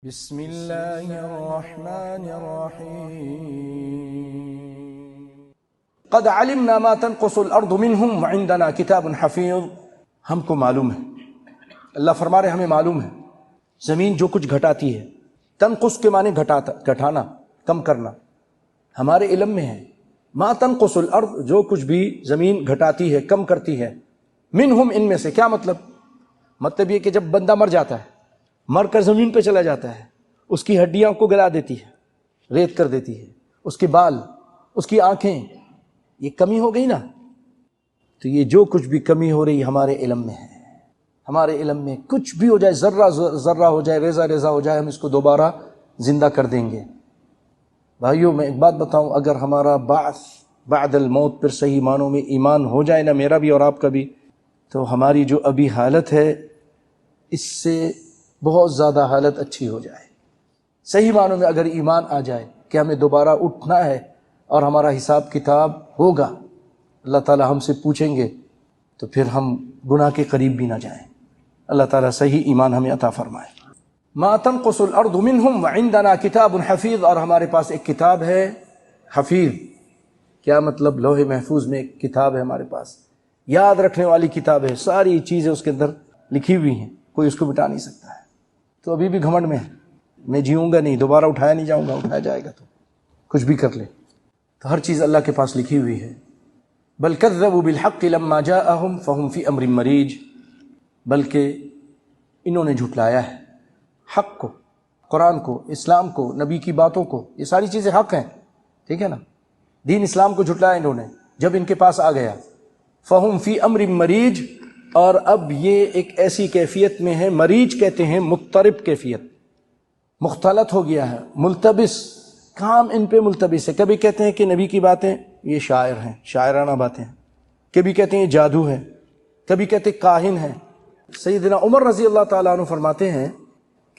بسم اللہ الرحمن الرحیم قد علمنا ما تنقص الارض منہم وعندنا کتاب حفیظ۔ ہم کو معلوم ہے، اللہ فرما رہے ہمیں معلوم ہے زمین جو کچھ گھٹاتی ہے، تنقص کے معنی گھٹانا، کم کرنا، ہمارے علم میں ہے۔ ما تنقص الارض، جو کچھ بھی زمین گھٹاتی ہے، کم کرتی ہے، منہم، ان میں سے۔ کیا مطلب یہ کہ جب بندہ مر جاتا ہے، مر کر زمین پہ چلا جاتا ہے، اس کی ہڈیاں کو گلا دیتی ہے، ریت کر دیتی ہے، اس کے بال، اس کی آنکھیں، یہ کمی ہو گئی نا۔ تو یہ جو کچھ بھی کمی ہو رہی ہمارے علم میں ہے، ہمارے علم میں کچھ بھی ہو جائے، ذرہ ذرہ ہو جائے، ریزہ ریزہ ہو جائے، ہم اس کو دوبارہ زندہ کر دیں گے۔ بھائیو میں ایک بات بتاؤں، اگر ہمارا بعث بعد الموت پر صحیح معنوں میں ایمان ہو جائے نا، میرا بھی اور آپ کا بھی، تو ہماری جو ابھی حالت ہے اس سے بہت زیادہ حالت اچھی ہو جائے۔ صحیح معنوں میں اگر ایمان آ جائے کہ ہمیں دوبارہ اٹھنا ہے اور ہمارا حساب کتاب ہوگا، اللہ تعالی ہم سے پوچھیں گے، تو پھر ہم گناہ کے قریب بھی نہ جائیں۔ اللہ تعالی صحیح ایمان ہمیں عطا فرمائے۔ ما تنقص الارض منہم وعندنا کتاب حفیظ، اور ہمارے پاس ایک کتاب ہے حفیظ۔ کیا مطلب؟ لوح محفوظ میں ایک کتاب ہے ہمارے پاس، یاد رکھنے والی کتاب ہے، ساری چیزیں اس کے اندر لکھی ہوئی ہیں، کوئی اس کو مٹا نہیں سکتا ہے۔ تو ابھی بھی گھمنڈ میں ہے، میں جیوں گا نہیں، دوبارہ اٹھایا نہیں جاؤں گا، اٹھایا جائے گا تو کچھ بھی کر لے۔ تو ہر چیز اللہ کے پاس لکھی ہوئی ہے۔ بل کذبوا بالحق لما جاءهم فهم في امر مریج، بلکہ انہوں نے جھٹلایا ہے حق کو، قرآن کو، اسلام کو، نبی کی باتوں کو۔ یہ ساری چیزیں حق ہیں، ٹھیک ہے نا؟ دین اسلام کو جھٹلایا انہوں نے جب ان کے پاس آ گیا۔ فهم في امر مریج، اور اب یہ ایک ایسی کیفیت میں ہے، مریج کہتے ہیں مضطرب کیفیت، مختلط ہو گیا ہے، ملتبس، کام ان پہ ملتبس ہے۔ کبھی کہتے ہیں کہ نبی کی باتیں یہ شاعر ہیں، شاعرانہ باتیں ہیں، کبھی کہتے ہیں یہ جادو ہے، کبھی کہتے ہیں کاہن ہے۔ سیدنا عمر رضی اللہ تعالیٰ عنہ فرماتے ہیں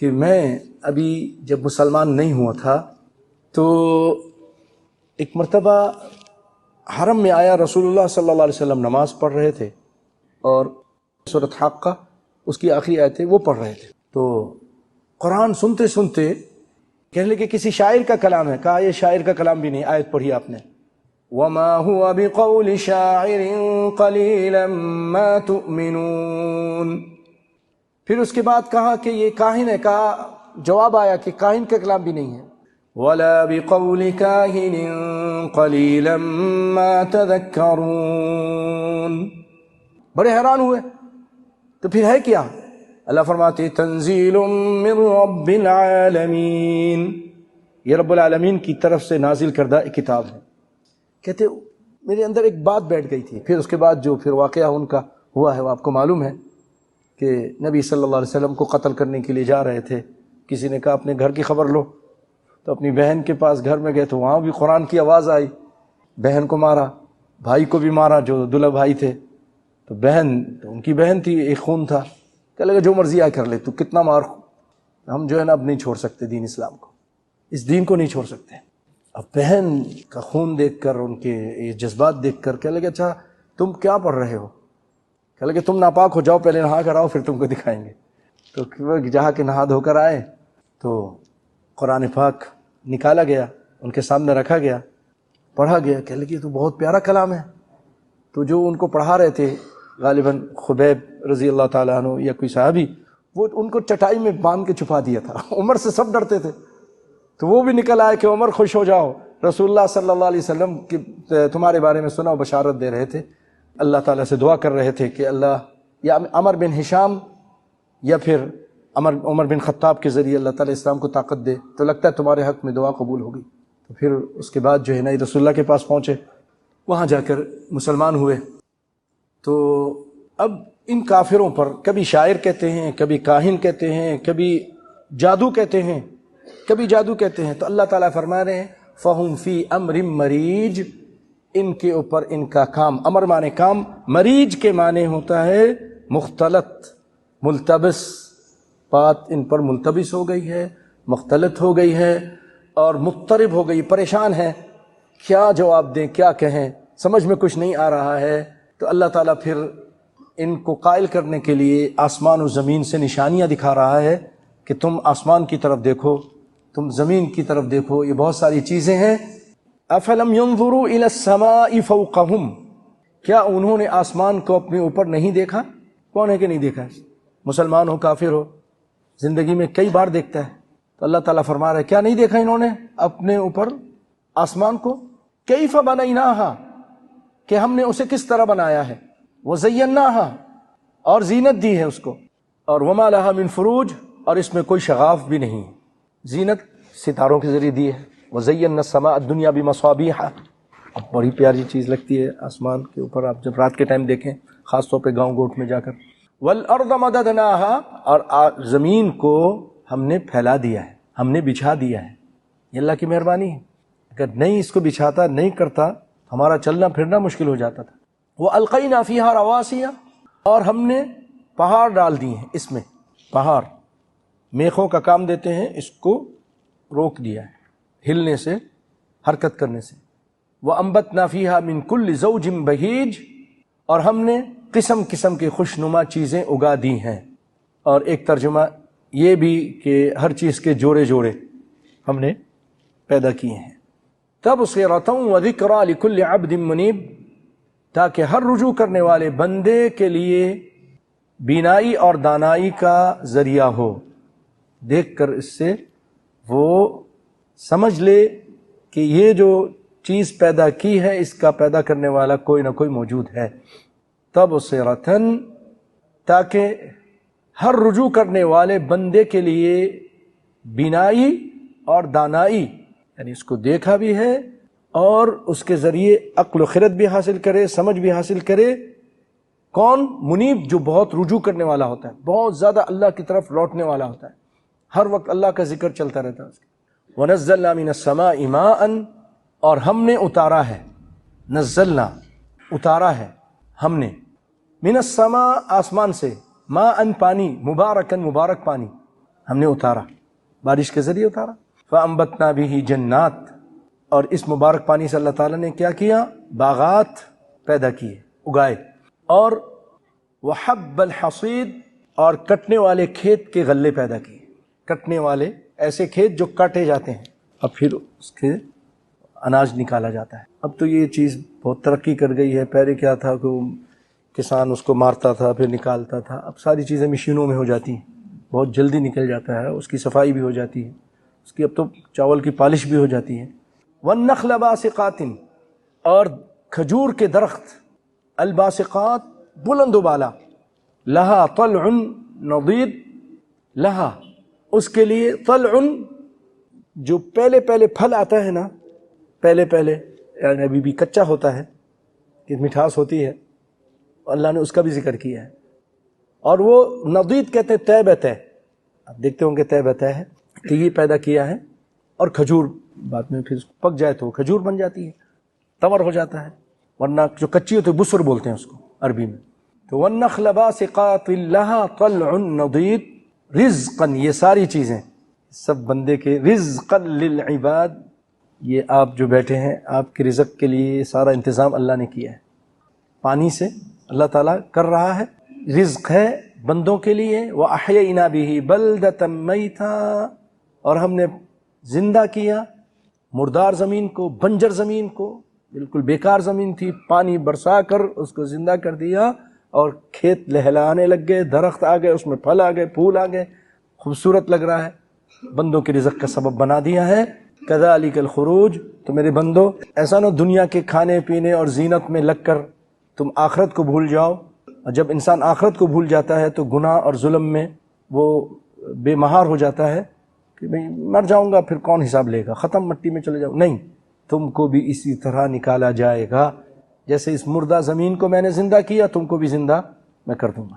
کہ میں ابھی جب مسلمان نہیں ہوا تھا تو ایک مرتبہ حرم میں آیا، رسول اللہ صلی اللہ علیہ وسلم نماز پڑھ رہے تھے اور سورۃ حاقہ اس کی آخری آیت ہے وہ پڑھ رہے تھے، تو قرآن سنتے سنتے کہنے لگے کسی شاعر کا کلام ہے۔ کہا یہ شاعر کا کلام بھی نہیں، آیت پڑھی آپ نے، وَمَا هُوَ بِقَوْلِ شَاعِرٍ قَلِيلًا مَا تُؤْمِنُونَ۔ پھر اس کے بعد کہا کہ یہ کاہن ہے، کہا جواب آیا کہ کاہن کا کلام بھی نہیں ہے، وَلَا بِقَوْلِ كَاهِنٍ قَلِيلًا مَا تَذَكَّرُونَ۔ بڑے حیران ہوئے، تو پھر ہے کیا؟ اللہ فرماتے تنزیل من رب العالمین، یہ رب العالمین کی طرف سے نازل کردہ ایک کتاب ہے۔ کہتے میرے اندر ایک بات بیٹھ گئی تھی۔ پھر اس کے بعد جو پھر واقعہ ان کا ہوا ہے وہ آپ کو معلوم ہے کہ نبی صلی اللہ علیہ وسلم کو قتل کرنے کے لیے جا رہے تھے، کسی نے کہا اپنے گھر کی خبر لو، تو اپنی بہن کے پاس گھر میں گئے تو وہاں بھی قرآن کی آواز آئی، بہن کو مارا، بھائی کو بھی مارا جو دلہا بھائی تھے، تو بہن تو ان کی بہن تھی، ایک خون تھا، کہ لگا جو مرضی آئے کر لے، تو کتنا مار۔ ہم جو ہے نا اب نہیں چھوڑ سکتے دین اسلام کو، اس دین کو نہیں چھوڑ سکتے۔ اب بہن کا خون دیکھ کر، ان کے یہ جذبات دیکھ کر کہنے لگے اچھا تم کیا پڑھ رہے ہو؟ کہنے لگے تم ناپاک ہو جاؤ، پہلے نہا کر آؤ پھر تم کو دکھائیں گے۔ تو جہاں کے نہا دھو کر آئے تو قرآن پاک نکالا گیا، ان کے سامنے رکھا گیا، پڑھا گیا۔ کہنے لگے یہ تو بہت پیارا کلام ہے۔ تو جو ان کو پڑھا رہے تھے غالباً خبیب رضی اللہ تعالیٰ عنہ یا کوئی صحابی، وہ ان کو چٹائی میں باندھ کے چھپا دیا تھا۔ عمر سے سب ڈرتے تھے، تو وہ بھی نکل آئے کہ عمر خوش ہو جاؤ، رسول اللہ صلی اللہ علیہ وسلم کی تمہارے بارے میں سنا، بشارت دے رہے تھے، اللہ تعالیٰ سے دعا کر رہے تھے کہ اللہ یا عمر بن ہشام یا پھر عمر بن خطاب کے ذریعے اللہ تعالیٰ اسلام کو طاقت دے، تو لگتا ہے تمہارے حق میں دعا قبول ہوگی۔ تو پھر اس کے بعد جو ہے نا رسول اللہ کے پاس پہنچے، وہاں جا کر مسلمان ہوئے۔ تو اب ان کافروں پر کبھی شاعر کہتے ہیں، کبھی کاہن کہتے ہیں، کبھی جادو کہتے ہیں، کبھی جادو کہتے ہیں، تو اللہ تعالیٰ فرما رہے ہیں فَهُمْ فِي أَمْرٍ مَرِيج، ان کے اوپر ان کا کام، امر مانے کام، مریج کے معنی ہوتا ہے مختلط، ملتبس، بات ان پر ملتبس ہو گئی ہے، مختلط ہو گئی ہے اور مضطرب ہو گئی، پریشان ہے، کیا جواب دیں، کیا کہیں، سمجھ میں کچھ نہیں آ رہا ہے۔ تو اللہ تعالیٰ پھر ان کو قائل کرنے کے لیے آسمان و زمین سے نشانیاں دکھا رہا ہے کہ تم آسمان کی طرف دیکھو، تم زمین کی طرف دیکھو، یہ بہت ساری چیزیں ہیں۔ افلم ينظروا الى السماء فوقهم، کیا انہوں نے آسمان کو اپنے اوپر نہیں دیکھا؟ کون ہے کہ نہیں دیکھا؟ مسلمان ہو کافر ہو، زندگی میں کئی بار دیکھتا ہے۔ تو اللہ تعالیٰ فرما رہا ہے کیا نہیں دیکھا انہوں نے اپنے اوپر آسمان کو؟ کیف بنیناہا، کہ ہم نے اسے کس طرح بنایا ہے، وزیناہا، اور زینت دی ہے اس کو، اور وما لہا من فروج، اور اس میں کوئی شغاف بھی نہیں ہے۔ زینت ستاروں کے ذریعے دی ہے، وزینا السماء الدنیا بمصابیح، اب بڑی پیاری چیز لگتی ہے آسمان کے اوپر آپ جب رات کے ٹائم دیکھیں، خاص طور پہ گاؤں گوٹ میں جا کر۔ والارض مددناہا، اور زمین کو ہم نے پھیلا دیا ہے، ہم نے بچھا دیا ہے۔ یہ اللہ کی مہربانی ہے، اگر نہیں اس کو بچھاتا، نہیں کرتا، ہمارا چلنا پھرنا مشکل ہو جاتا تھا۔ وَأَلْقَيْنَا فِيهَا رَوَاسِيَ، اور ہم نے پہاڑ ڈال دیے ہیں اس میں، پہاڑ میخوں کا کام دیتے ہیں، اس کو روک دیا ہے ہلنے سے، حرکت کرنے سے۔ وَأَنبَتْنَا فِيهَا مِن كُلِّ زَوْجٍ بَهِيجٍ، اور ہم نے قسم قسم کی خوشنما چیزیں اگا دی ہیں۔ اور ایک ترجمہ یہ بھی کہ ہر چیز کے جوڑے جوڑے ہم نے پیدا کیے ہیں۔ تَبْصِرَةً وَذِكْرَىٰ لِكُلِّ عَبْدٍ مُنِيبٍ، تاکہ ہر رجوع کرنے والے بندے کے لیے بینائی اور دانائی کا ذریعہ ہو، دیکھ کر اس سے وہ سمجھ لے کہ یہ جو چیز پیدا کی ہے اس کا پیدا کرنے والا کوئی نہ کوئی موجود ہے۔ تبصرةً، تاکہ ہر رجوع کرنے والے بندے کے لیے بینائی اور دانائی، یعنی اس کو دیکھا بھی ہے اور اس کے ذریعے عقل و خرد بھی حاصل کرے، سمجھ بھی حاصل کرے۔ کون؟ منیب، جو بہت رجوع کرنے والا ہوتا ہے، بہت زیادہ اللہ کی طرف لوٹنے والا ہوتا ہے، ہر وقت اللہ کا ذکر چلتا رہتا ہے اس کے۔ وَنَزَّلْنَا مِنَ السَّمَاءِ مَاءً، اور ہم نے اتارا ہے، نزلنا اتارا ہے ہم نے، من السماء آسمان سے، ماءً پانی، مبارکاً مبارک پانی ہم نے اتارا، بارش کے ذریعے اتارا۔ فَأَنبَتْنَا بِهِ جَنَّاتٍ، اور اس مبارک پانی سے اللہ تعالیٰ نے کیا کیا؟ باغات پیدا کیے، اگائے۔ اور وَحَبَّ الْحَصِيدِ، اور کٹنے والے کھیت کے غلے پیدا کیے، کٹنے والے ایسے کھیت جو کاٹے جاتے ہیں، اب پھر اس کے اناج نکالا جاتا ہے۔ اب تو یہ چیز بہت ترقی کر گئی ہے، پہلے کیا تھا کہ کسان اس کو مارتا تھا پھر نکالتا تھا، اب ساری چیزیں مشینوں میں ہو جاتی ہیں، بہت جلدی نکل جاتا ہے، اس کی صفائی بھی ہو جاتی ہے، اس کی اب تو چاول کی پالش بھی ہو جاتی ہے۔ وَالنَّخْلَ بَاسِقَاتٍ، اور کھجور کے درخت، الباسقات بلند و بالا، لہا طلع نضید، لہا اس کے لیے، طلع جو پہلے پہلے پھل آتا ہے نا، پہلے پہلے یعنی ابھی بھی کچا ہوتا ہے کہ مٹھاس ہوتی ہے، اللہ نے اس کا بھی ذکر کیا ہے۔ اور وہ نضید کہتے ہیں طے بہ طے، آپ دیکھتے ہوں گے طے بہ طے ہے، کہ یہ پیدا کیا ہے۔ اور کھجور بعد میں پھر پک جائے تو کھجور بن جاتی ہے، تمر ہو جاتا ہے، ورنہ جو کچی ہوتی ہے بسر بولتے ہیں اس کو عربی میں۔ تو وَالنَّخْلَ بَاسِقَاتٍ لَهَا طَلْعٌ نَضِيدٌ، رزقاً، یہ ساری چیزیں سب بندے کے، رزقاً للعباد، یہ آپ جو بیٹھے ہیں آپ کے رزق کے لیے سارا انتظام اللہ نے کیا ہے، پانی سے اللہ تعالیٰ کر رہا ہے، رزق ہے بندوں کے لیے۔ وَأَحْيَيْنَا بِهِ بَلْدَةً مَيْتًا، اور ہم نے زندہ کیا مردار زمین کو، بنجر زمین کو، بالکل بیکار زمین تھی، پانی برسا کر اس کو زندہ کر دیا، اور کھیت لہلانے لگ گئے، درخت آ گئے، اس میں پھل آ گئے، پھول آ گئے، خوبصورت لگ رہا ہے، بندوں کے رزق کا سبب بنا دیا ہے۔ کذالک الخروج، تو میرے بندو ایسا نہ دنیا کے کھانے پینے اور زینت میں لگ کر تم آخرت کو بھول جاؤ، اور جب انسان آخرت کو بھول جاتا ہے تو گناہ اور ظلم میں وہ بے مہار ہو جاتا ہے کہ بھئی مر جاؤں گا پھر کون حساب لے گا، ختم، مٹی میں چلے جاؤ۔ نہیں، تم کو بھی اسی طرح نکالا جائے گا، جیسے اس مردہ زمین کو میں نے زندہ کیا تم کو بھی زندہ میں کر دوں گا۔